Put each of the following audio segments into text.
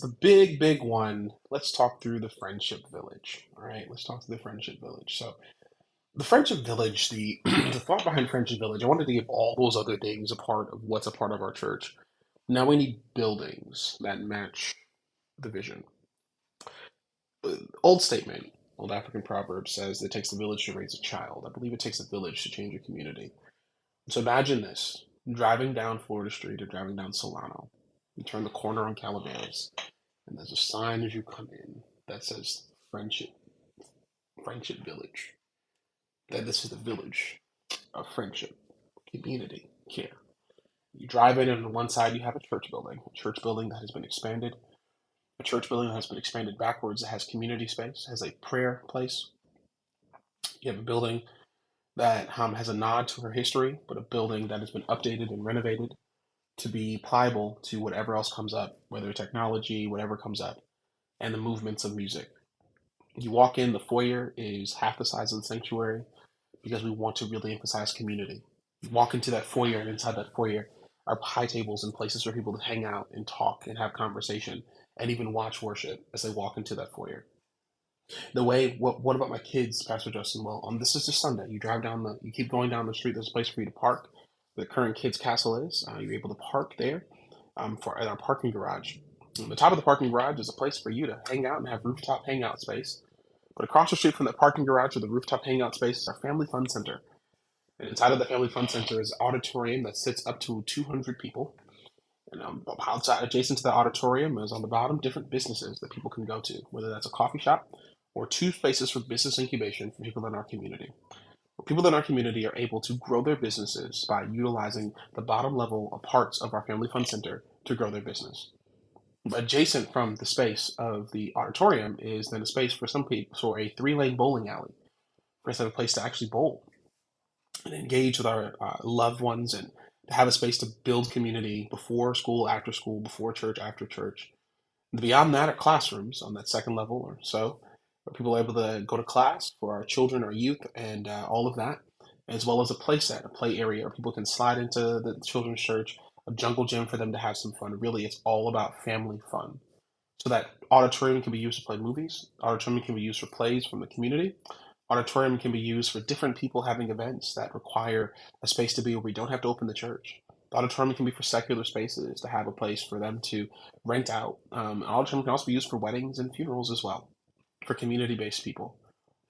The big one. Let's talk through the Friendship Village. All right, let's talk through the Friendship Village. So, the Friendship Village, the the thought behind Friendship Village, I wanted to give all those other things a part of what's a part of our church. Now we need buildings that match the vision. Old statement, old African proverb says it takes a village to raise a child. I believe it takes a village to change a community. So imagine this, driving down Florida Street or driving down Solano. You turn the corner on Calaveras, and there's a sign as you come in that says Friendship, Friendship Village. That this is the village of friendship, community, care. You drive in, and on one side you have a church building that has been expanded, a church building that has been expanded backwards, that has community space, has a prayer place. You have a building that has a nod to her history, but a building that has been updated and renovated to be pliable to whatever else comes up, whether technology, whatever comes up, and the movements of music. You walk in, the foyer is half the size of the sanctuary because we want to really emphasize community. You walk into that foyer, and inside that foyer are high tables and places for people to hang out and talk and have conversation and even watch worship as they walk into that foyer. The way, what about my kids, Pastor Justin? Well, this is just Sunday. You keep going down the street. There's a place for you to park. The current kids' castle is. You're able to park there for at our parking garage. On the top of the parking garage is a place for you to hang out and have rooftop hangout space. But across the street from that parking garage or the rooftop hangout space is our Family Fun Center. And inside of the Family Fun Center is an auditorium that sits up to 200 people. And outside, adjacent to the auditorium, is on the bottom different businesses that people can go to, whether that's a coffee shop or two spaces for business incubation for people in our community. Where people in our community are able to grow their businesses by utilizing the bottom level of parts of our Family Fun Center to grow their business. Adjacent from the space of the auditorium is then a space for some people for a three-lane bowling alley, for us to have a place to actually bowl and engage with our loved ones and to have a space to build community before school, before church, after church. And beyond that are classrooms on that second level or so, where people are able to go to class for our children, our youth, and all of that, as well as a play set, a play area where people can slide into the children's church, a jungle gym for them to have some fun. Really, it's all about family fun. So that auditorium can be used to play movies. Auditorium can be used for plays from the community. Auditorium can be used for different people having events that require a space to be where we don't have to open the church. The auditorium can be for secular spaces to have a place for them to rent out. Auditorium can also be used for weddings and funerals as well, for community-based people.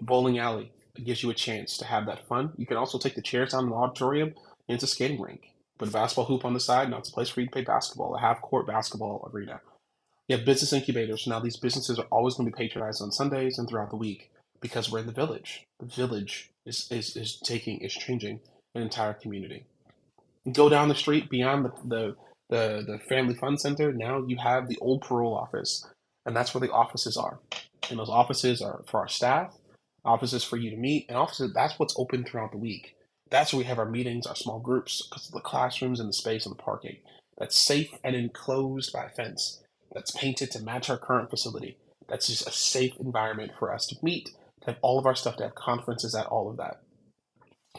The bowling alley gives you a chance to have that fun. You can also take the chairs down in the auditorium and it's a skating rink. Put a basketball hoop on the side, now it's a place for you to play basketball, a half-court basketball arena. You have business incubators. So now these businesses are always going to be patronized on Sundays and throughout the week because we're in the village. The village is changing an entire community. Go down the street beyond the family fun center. Now you have the old parole office, and that's where the offices are. And those offices are for our staff, offices for you to meet, and offices. That's what's open throughout the week. That's where we have our meetings, our small groups, because of the classrooms and the space and the parking. That's safe and enclosed by a fence. That's painted to match our current facility. That's just a safe environment for us to meet, to have all of our stuff, to have conferences at all of that.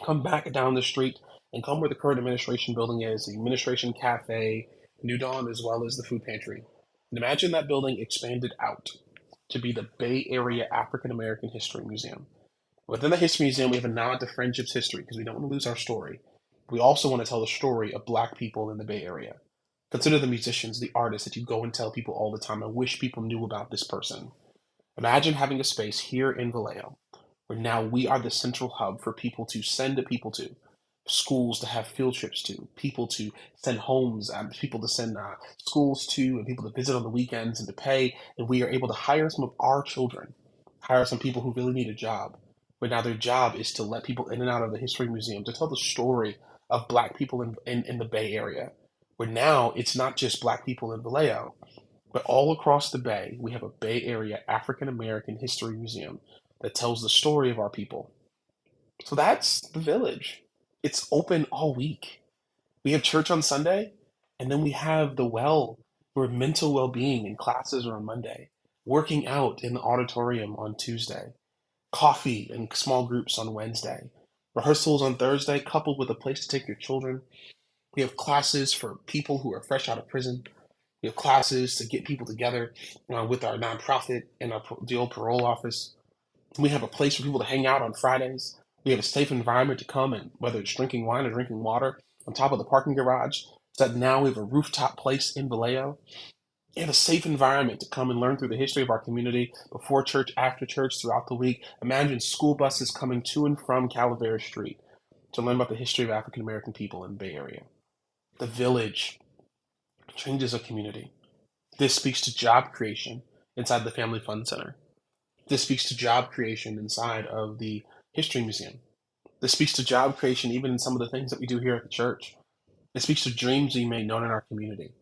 Come back down the street and come where the current administration building is, the administration cafe, New Dawn, as well as the food pantry. And imagine that building expanded out to be the Bay Area African American History Museum. Within the History Museum, we have a nod to friendship's history because we don't want to lose our story. We also want to tell the story of Black people in the Bay Area. Consider the musicians, the artists that you go and tell people all the time. I wish people knew about this person. Imagine having a space here in Vallejo where now we are the central hub for people to send people to, schools to have field trips to, people to send homes, people to send schools to, and people to visit on the weekends and to pay. And we are able to hire some of our children, hire some people who really need a job. But now their job is to let people in and out of the History Museum to tell the story of Black people in the Bay Area. Where now it's not just Black people in Vallejo, but all across the Bay, we have a Bay Area African American History Museum that tells the story of our people. So that's the village. It's open all week. We have church on Sunday, and then we have the well for mental well being and classes are on Monday, working out in the auditorium on Tuesday, coffee and small groups on Wednesday, rehearsals on Thursday, coupled with a place to take your children. We have classes for people who are fresh out of prison. We have classes to get people together with our nonprofit and the old parole office. We have a place for people to hang out on Fridays. We have a safe environment to come and whether it's drinking wine or drinking water on top of the parking garage. So that now we have a rooftop place in Vallejo. We have a safe environment to come and learn through the history of our community before church, after church, throughout the week. Imagine school buses coming to and from Calavera Street to learn about the history of African American people in the Bay Area. The Village changes a community. This speaks to job creation inside the Family Fun Center. This speaks to job creation inside of the History Museum. This speaks to job creation even in some of the things that we do here at the church. It speaks to dreams we made known in our community.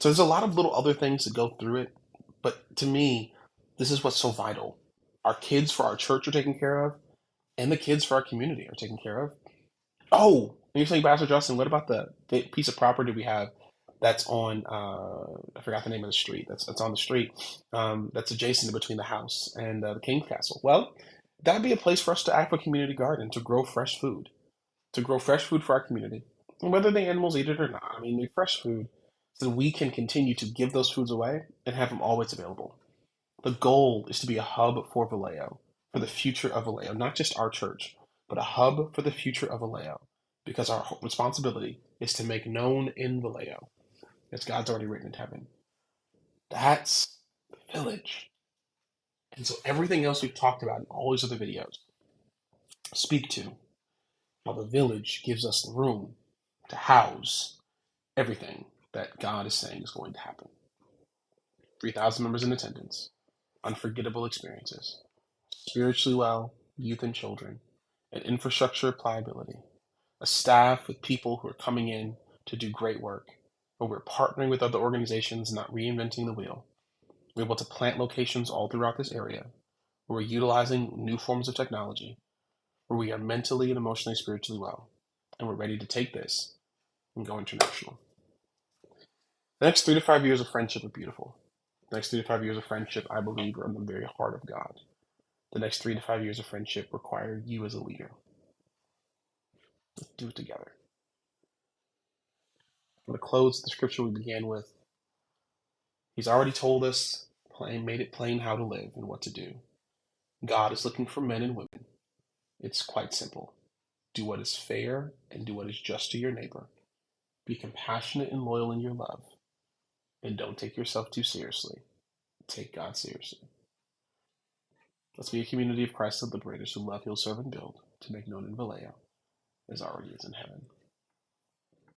So there's a lot of little other things that go through it, but to me, this is what's so vital. Our kids for our church are taken care of, and the kids for our community are taken care of. Oh, and you're saying, Pastor Justin, what about the piece of property we have that's on, I forgot the name of the street, that's on the street, that's adjacent between the house and the King's Castle? Well, that'd be a place for us to have a community garden to grow fresh food for our community. And whether the animals eat it or not, I mean, they're fresh food so we can continue to give those foods away and have them always available. The goal is to be a hub for Vallejo, for the future of Vallejo, not just our church, but a hub for the future of Vallejo, because our responsibility is to make known in Vallejo, as God's already written in heaven. That's the village. And so everything else we've talked about in all these other videos speak to how the village gives us the room to house everything that God is saying is going to happen. 3,000 members in attendance, unforgettable experiences, spiritually well, youth and children, an infrastructure of pliability, a staff with people who are coming in to do great work, where we're partnering with other organizations, not reinventing the wheel. We're able to plant locations all throughout this area, where we're utilizing new forms of technology, where we are mentally and emotionally, spiritually well, and we're ready to take this and go international. The next 3 to 5 years of friendship are beautiful. The next 3 to 5 years of friendship, I believe, are in the very heart of God. The next 3 to 5 years of friendship require you as a leader. Let's do it together. I'm going to close the scripture we began with. He's already told us, made it plain how to live and what to do. God is looking for men and women. It's quite simple. Do what is fair and do what is just to your neighbor. Be compassionate and loyal in your love. And don't take yourself too seriously. Take God seriously. Let's be a community of Christ-led liberators who love, heal, serve, and build to make known in Vallejo as already is in heaven.